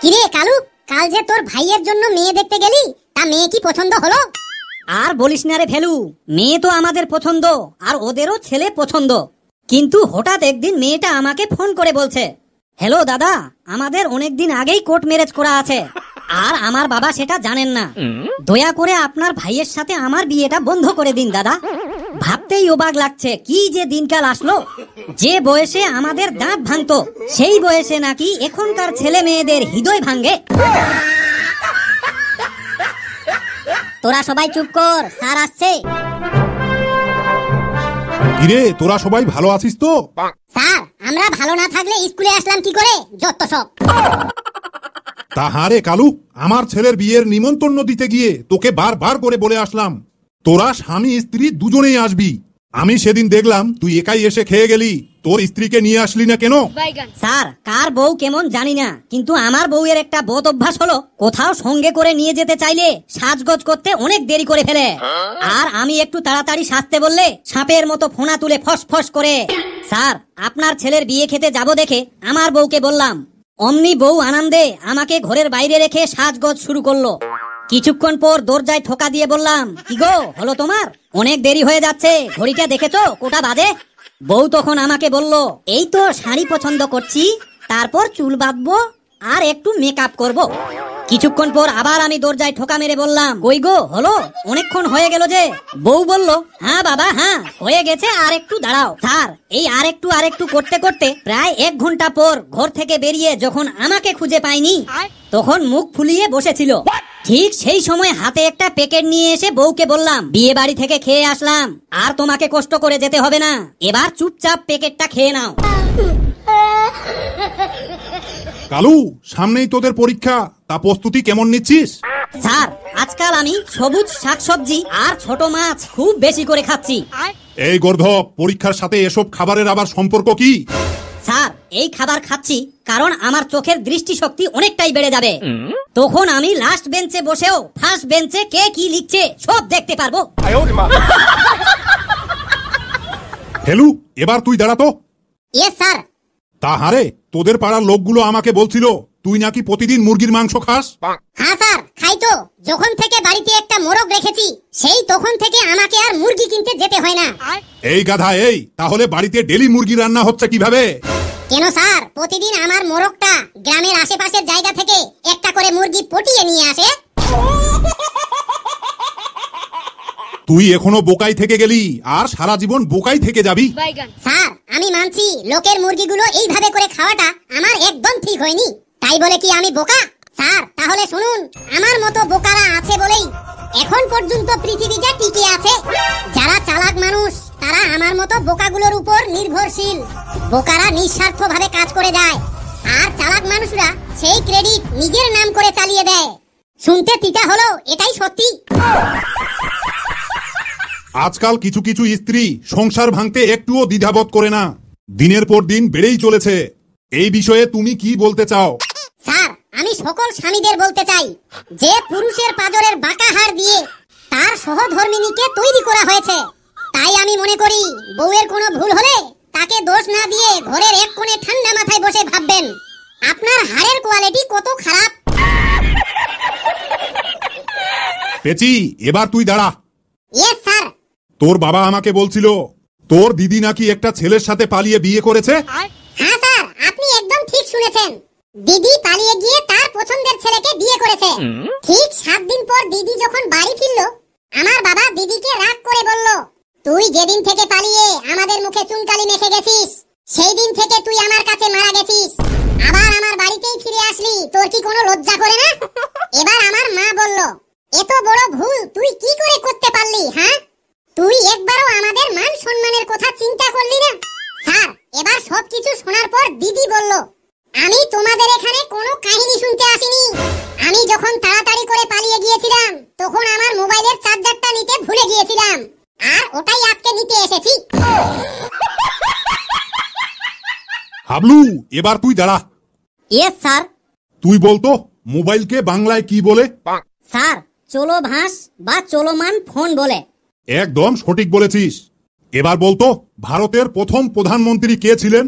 কিরে কালু, কাল যে তোর ভাইয়ের জন্য মেয়ে দেখতে গেলি, তা মেয়ে কি পছন্দ হলো? আর বলিস না রে ফেলু, মেয়ে তো আমাদের পছন্দ আর ওদেরও ছেলে পছন্দ। কিন্তু হঠাৎ একদিন মেয়েটা আমাকে ফোন করে বলছে, হ্যালো দাদা, আমাদের অনেকদিন আগেই কোর্ট ম্যারেজ করা আছে আর আমার বাবা সেটা জানেন না। দয়া করে আপনার ভাইয়ের সাথে আমার বিয়েটা বন্ধ করে দিন দাদা। ভাবতেই অবাক লাগছে, কি যে দিনকাল আসলো। যে বয়সে আমাদের দাঁত ভাঙতো, সেই বয়সে নাকি এখনকার ছেলে মেয়েদের হৃদয় ভাঙে। তোরা সবাই চুপ কর, স্যার আসছে। কিরে, তোরা সবাই ভালো আছিস তো? স্যার, আমরা ভালো না থাকলে স্কুলে আসলাম কি করে? যত সব। তা হারে কালু, আমার ছেলের বিয়ের নিমন্ত্রণ দিতে গিয়ে তোকে বারবার করে বলে আসলাম তোরা স্বামী স্ত্রী দুজনেই আসবি। আমি সেদিন দেখলাম তুই একাই এসে খেয়ে গেলি, তোর স্ত্রীকে নিয়ে আসলি না কেন? স্যার, কার বউ কেমন জানি না, কিন্তু আমার বউয়ের একটা বদ অভ্যাস হলো, কোথাও সঙ্গে করে নিয়ে যেতে চাইলে সাজগোজ করতে অনেক দেরি করে ফেলে। আর আমি একটু তাড়াতাড়ি সাজতে বললে সাপের মতো ফোনা তুলে ফস ফস করে। স্যার, আপনার ছেলের বিয়ে খেতে যাব দেখে আমার বউকে বললাম, অমনি বউ আনন্দে আমাকে ঘরের বাইরে রেখে সাজগোজ শুরু করলো। কিছুক্ষণ পর দরজায় ঠোকা দিয়ে বললাম, কি গো, হলো তোমার? অনেক দেরি হয়ে যাচ্ছে, ঘড়িটা দেখেছো কটা বাজে? বউ তখন আমাকে বলল, এই তো শাড়ি পছন্দ করছি, তারপর চুল বাঁধবো আর একটু মেকআপ করব। কিছুক্ষণ পর আবার আমি দরজায় ঠোকা মেরে বললাম, কই গো, হলো? অনেকক্ষণ হয়ে গেল যে। বউ বলল, হ্যাঁ বাবা, হ্যাঁ হয়ে গেছে, আর একটু দাঁড়াও। স্যার, এই আর একটু করতে করতে প্রায় 1 ঘন্টা পর ঘর থেকে বেরিয়ে যখন আমাকে খুঁজে পাইনি, তখন মুখ ফুলিয়ে বসেছিল। ঠিক সেই সময় হাতে একটা প্যাকেট নিয়ে এসে বউকে বললাম, বিয়ে বাড়ি থেকে খেয়ে আসলাম, আর তোমাকে কষ্ট করে যেতে হবে না, এবার চুপচাপ প্যাকেটটা খেয়ে নাও। কালু, সামনেই তোদের পরীক্ষা, তা প্রস্তুতি কেমন নিচ্ছিস? স্যার, আজকাল আমি সবুজ শাকসবজি আর ছোট মাছ খুব বেশি করে খাচ্ছি। এই গর্ধব, পরীক্ষার সাথে এসব খাবারের আবার সম্পর্ক কি? স্যার, এই খাবার খাচ্ছি কারণ আমার চোখের দৃষ্টিশক্তি অনেকটাই বেড়ে যাবে। তখন আমি লাস্ট বেঞ্চে বসেও ফার্স্ট বেঞ্চে কে কি লিখছে সব দেখতে পারবো। হেলু, এবার তুই দাঁড়া তো। Yes sir. তা হারে, তোদের পাড়ার লোকগুলো আমাকে বলছিল তুই নাকি প্রতিদিন মুরগির মাংস খাস। হ্যাঁ স্যার, খাই তো। যখন থেকে বাড়িতে একটা মোরগ রেখেছি, সেই তখন থেকে আমাকে আর মুরগি কিনতে যেতে হয় না। এই গাধা, এই তাহলে বাড়িতে ডেলি মুরগি রান্না হচ্ছে কিভাবে? কেন স্যার, প্রতিদিন আমার মোরগটা গ্রামের আশেপাশের জায়গা থেকে একটা করে মুরগি পটিয়ে নিয়ে আসে। তুই এখনো বোকাই থেকে গেলি আর সারা জীবন বোকাই থেকে যাবি। স্যার, আমি মানছি লোকের মুরগিগুলো এইভাবে করে খাওয়াটা আমার একদম ঠিক হয়নি, তাই বলে কি আমি বোকা? স্যার, তাহলে শুনুন, আমার মতো বোকারা আছে বলেই এখন পর্যন্ত পৃথিবীটা টিকে আছে। যারা চালাক মানুষ তারা আমার মতো বোকাগুলোর উপর নির্ভরশীল। বোকারা নিঃস্বার্থভাবে কাজ করে যায়, আর চালাক মানুষরা সেই ক্রেডিট নিজের নাম করে চালিয়ে দেয়। শুনতে তিতা হলো, এটাই সত্যি। আজকাল কিছু কিছু স্ত্রী সংসার ভাঙতে একটুও দ্বিধাবোধ করে না, দিনের পর দিন বেড়েই চলেছে। এই বিষয়ে তুমি কি বলতে চাও? স্যার, আমি সকল স্বামীদের বলতে চাই, যে পুরুষের পাঁজরের বাঁকা হাড় দিয়ে তার সহধর্মিণীকে তৈরি করা হয়েছে, তাই আমি মনে করি বউয়ের কোনো ভুল হলে তাকে দোষ না দিয়ে ঘরের এক কোণে ঠান্ডা মাথায় বসে ভাববেন আপনার হাড়ের কোয়ালিটি কত খারাপ। পেচি, এবার তুই দাঁড়া। Yes sir. তোর বাবা আমাকে বলছিল তোর দিদি নাকি একটা ছেলের সাথে পালিয়ে বিয়ে করেছে। হ্যাঁ স্যার, আপনি একদম ঠিক শুনেছেন। দিদি পালিয়ে গিয়ে তার পছন্দের ছেলেকে বিয়ে করেছে। ঠিক 7 দিন পর দিদি যখন বাড়ি ফিরল, আমার বাবা দিদিকে রাগ করে বলল, তুই যেদিন থেকে পালিয়ে আমাদের মুখে চুনকালি মেখে গেছিস, সেই দিন থেকে তুই আমার কাছে মারা গেছিস, আবার আমার বাড়িতেই ফিরে আসলি, তোর কি কোনো লজ্জা করে না? এবার আমার মা বলল, এত বড় ভুল তুই কি করে করতে পারলি? হ্যাঁ, তুই একবারও আমাদের মান সম্মানের কথা চিন্তা করলি না? স্যার, এবার সবকিছু শোনার পর দিদি বলল, আমি তোমাদের এখানে কোনো কাহিনী শুনতে আসিনি। আমি যখন তাড়াতাড়ি করে পালিয়ে গিয়েছিলাম, তখন আমার মোবাইলের চার্জারটা নিতে ভুলে গিয়েছিলাম, আর ওটাই আজকে নিতে এসেছি। হাবলু, এবার তুই দাঁড়া। Yes sir. তুই বলতো মোবাইলকে বাংলায় কি বলে? স্যার, চলো ভাস বা চলমান ফোন বলে। একদম সঠিক বলেছিস। এবার বলতো ভারতের প্রথম প্রধানমন্ত্রী কে ছিলেন?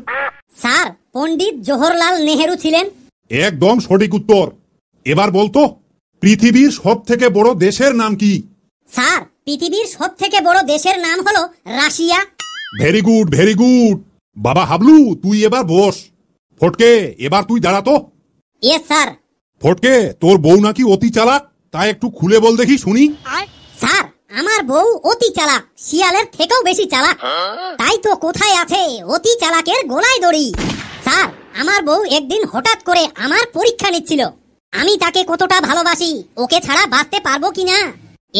স্যার, পণ্ডিত জওহরলাল নেহেরু ছিলেন। একদম সঠিক উত্তর। এবার বলতো পৃথিবীর সব থেকে বড় দেশের নাম কি? স্যার, পৃথিবীর সব থেকে বড় দেশের নাম হলো Russia. Very good, very good. বাবা হাবলু, তুই এবার বস। ফটকে, এবার তুই দাঁড়াতো। Yes sir. ফটকে, তোর বউ নাকি অতি চালাক, তাই একটু খুলে বল দেখি শুনি। স্যার, আমার বউ অতি চালাক, শিয়ালের থেকেও বেশি চালাক। তাই তো কোথায় আছে অতি চালাকের গোলায় দড়ি। স্যার, আমার বউ একদিন হঠাৎ করে আমার পরীক্ষা নিচ্ছিল। আমি তাকে কতটা ভালোবাসি, ওকে ছাড়া বাঁচতে পারবো কিনা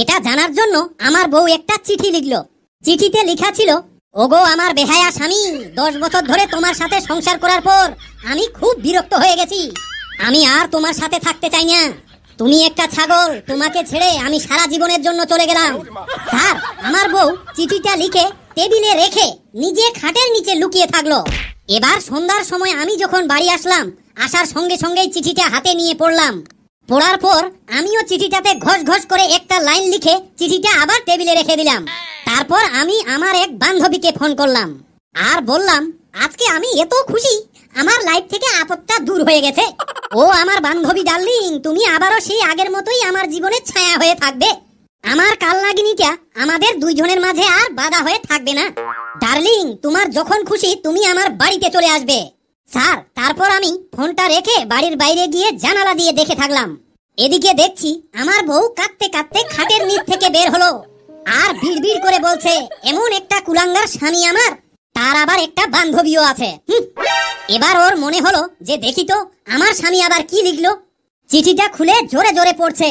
এটা জানার জন্য আমার বউ একটা চিঠি লিখলো। চিঠিতে লেখা ছিল, ওগো আমার বেহায়া স্বামী, 10 বছর ধরে তোমার সাথে সংসার করার পর আমি খুব বিরক্ত হয়ে গেছি। আমি আর তোমার সাথে থাকতে চাই না। তুমি একটা ছাগল, তোমাকে ছেড়ে আমি সারা জীবনের জন্য চলে গেলাম। স্যার, আমার বউ চিঠিটা লিখে টেবিলে রেখে নিজে খাটের নিচে লুকিয়ে থাকলো। এবার সন্ধ্যার সময় আমি যখন বাড়ি আসলাম, আসার সঙ্গে সঙ্গেই চিঠিটা হাতে নিয়ে পড়লাম। পড়ার পর আমিও চিঠিটাতে ঘষ ঘষ করে একটা লাইন লিখে চিঠিটা আবার টেবিলে রেখে দিলাম। তারপর আমি আমার এক বান্ধবীকে ফোন করলাম আর বললাম, আজকে আমি এত খুশি, আমার লাইফ থেকে আপদটা দূর হয়ে গেছে। ও আমার বান্ধবী ডার্লিং, তুমি আবারও সেই আগের মতোই আমার জীবনের ছায়া হয়ে থাকবে। আমার কালনাগিনীটা আমাদের দুইজনের মাঝে আর বাধা হয়ে থাকবে না। ডার্লিং, তোমার যখন খুশি তুমি আমার বাড়িতে চলে আসবে। স্যার, তারপর আমি ফোনটা রেখে বাড়ির বাইরে গিয়ে জানালা দিয়ে দেখে থাকলাম। এদিকে দেখছি আমার বউ কাঁদতে কাঁদতে খাটের নিচ থেকে বের হলো আর বিড়বিড় করে বলছে, এমন একটা কুলাঙ্গার স্বামী আমার, তার আবার একটা বান্ধবীও আছে। এবার ওর মনে হলো যে দেখি তো আমার স্বামী আবার কি লিখলো। চিঠিটা খুলে জোরে জোরে পড়ছে,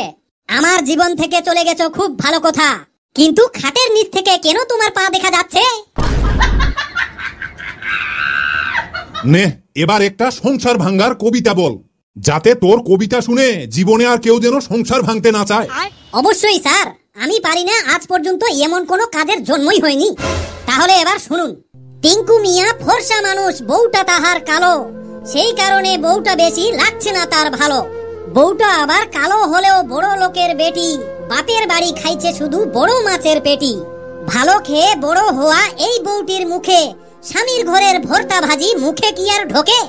আমার জীবন থেকে চলে গেছো খুব ভালো কথা, কিন্তু খাটের নিচ থেকে কেন তোমার পা দেখা যাচ্ছে? নে, এবার একটা সংসার ভাঙ্গার কবিতা বল, যাতে তোর কবিতা শুনে জীবনে আর কেউ যেন সংসার ভাঙতে না চায়। অবশ্যই স্যার, আমি পারি না, আজ পর্যন্ত এমন কোনো কাজের জন্মই হয়নি। তাহলে এবার শুনুন। টিঙ্কু মিয়া ফর্সা মানুষ, বউটা তাহার কালো, সেই কারণে বউটা বেশি লাগছে না তার ভালো। বউটা আবার কালো হলেও বড় লোকের বেটি, বাপের বাড়ি খাইছে শুধু বড় মাছের পেটি। ভালো খেয়ে বড় হওয়া এই বউটির মুখে, স্বামীর ঘরের ভর্তা ভাজি মুখে কি আর ঢোকে?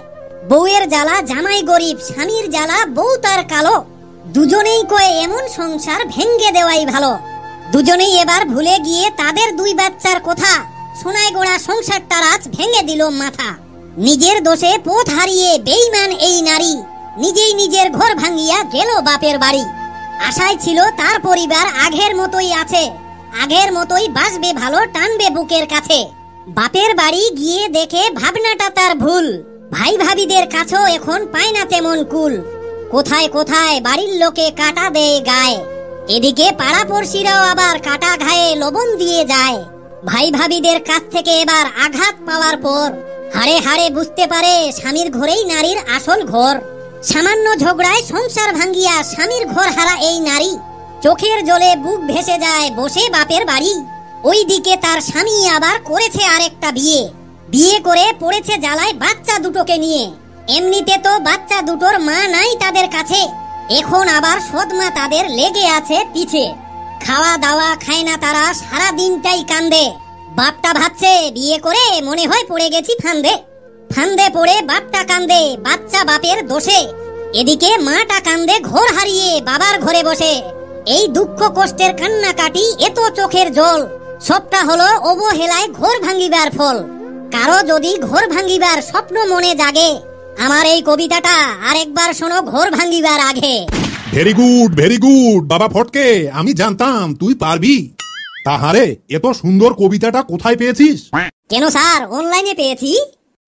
বউয়ের জ্বালা জামাই গরিব, স্বামীর জ্বালা বউ তার কালো। দুজনেই কয়ে এমন সংসার ভেঙ্গে দেওয়াই ভালো। দুজনেই এবার ভুলে গিয়ে তাদের 2 বাচ্চার কথা, সোনায় গোড়া সংসারটার আজ ভেঙে দিল মাথা। নিজের দোষে পথ হারিয়ে বেঈমান এই নারী, নিজেই নিজের ঘর ভাঙিয়া গেল বাপের বাড়ি। আশায় ছিল তার পরিবার আগের মতোই আছে, আগের মতোই বাঁচবে ভালো, টানবে বুকের কাছে। বাপের বাড়ি গিয়ে দেখে ভাবনাটা তার ভুল, ভাই ভাবিদের কাছেও এখন পায় না তেমন কুল। কোথায় কোথায় বাড়ির লোকে কাটা দেয় গায়ে, এদিকে পাড়াপড়শিরাও আবার কাটা ঘায়ে লবণ দিয়ে যায়। ভাই ভাবিদের কাছ থেকে এবার আঘাত পাওয়ার পর হাড়ে হাড়ে বুঝতে পারে স্বামীর ঘরেই নারীর আসল ঘর। সামান্য ঝগড়ায় সংসার ভাঙ্গিয়া স্বামীর ঘর হারা এই নারী, চোখের জলে বুক ভেসে যায় বসে বাপের বাড়ি। ওইদিকে তার স্বামী আবার করেছে আরেকটা বিয়ে, বিয়ে করে পড়েছে জ্বালায় বাচ্চা দুটোকে নিয়ে। এমনিতে তো বাচ্চা দুটোর মা নাই তাদের কাছে, এখন আবার সৎমা তাদের লেগে আছে পিছে। খাওয়া দাওয়া খায় না তারা, সারা দিনটাই কান্দে। বাপটা ভাবছে বিয়ে করে মনে হয় পড়ে গেছি ফান্দে। ফান্দে পড়ে বাপটা কান্দে বাচ্চা বাপের দোষে, এদিকে মাটা কান্দে ঘর হারিয়ে বাবার ঘরে বসে। এই দুঃখ কষ্টের কান্নাকাটি, এত চোখের জল, সবটা হলো অবহেলায় ঘর ভাঙ্গিবার ফল। কারো যদি ঘর ভাঙ্গিবার স্বপ্ন মনে জাগে, আমার এই কবিতাটা আরেকবার শোনো ঘর ভাঙ্গিবার আগে। ভেরি গুড, ভেরি গুড বাবা ফটকে, আমি জানতাম তুই পারবি। তাহারে এত সুন্দর কবিতাটা কোথায় পেয়েছিস? কেন স্যার, অনলাইনে পেয়েছি।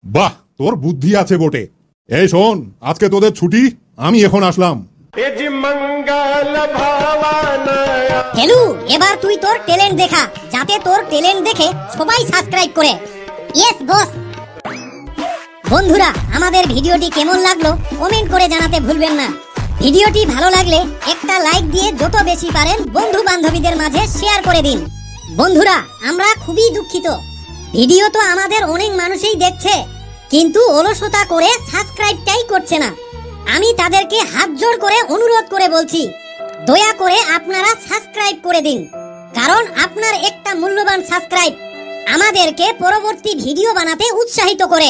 বাহ, তোর বুদ্ধি আছে বটে। এই শোন, আজকে তোদের ছুটি, আমি এখন আসলাম। হেলু, এবার তুই তোর ট্যালেন্ট দেখা, যাতে তোর ট্যালেন্ট দেখে সবাই সাবস্ক্রাইব করে। Yes boss. বন্ধুরা, আমাদের ভিডিওটি কেমন লাগলো কমেন্ট করে জানাতে ভুলবেন না। ভিডিওটি ভালো লাগলে একটা লাইক দিয়ে যত বেশি পারেন বন্ধু বান্ধবীদের মাঝে শেয়ার করে দিন। বন্ধুরা, আমরা খুবই দুঃখিত, ভিডিও তো আমাদের অনেক মানুষই দেখছে, কিন্তু অলসতা করে সাবস্ক্রাইবটাই করছে না। আমি তাদেরকে হাত জোড় করে অনুরোধ করে বলছি, দয়া করে আপনারা সাবস্ক্রাইব করে দিন, কারণ আপনার একটা মূল্যবান সাবস্ক্রাইব আমাদেরকে পরবর্তী ভিডিও বানাতে উৎসাহিত করে।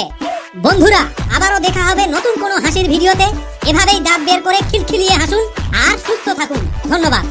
বন্ধুরা, আবারও দেখা হবে নতুন কোনো হাসির ভিডিওতে। এভাবেই দাঁত বের করে খিলখিলিয়ে হাসুন আর সুস্থ থাকুন। ধন্যবাদ।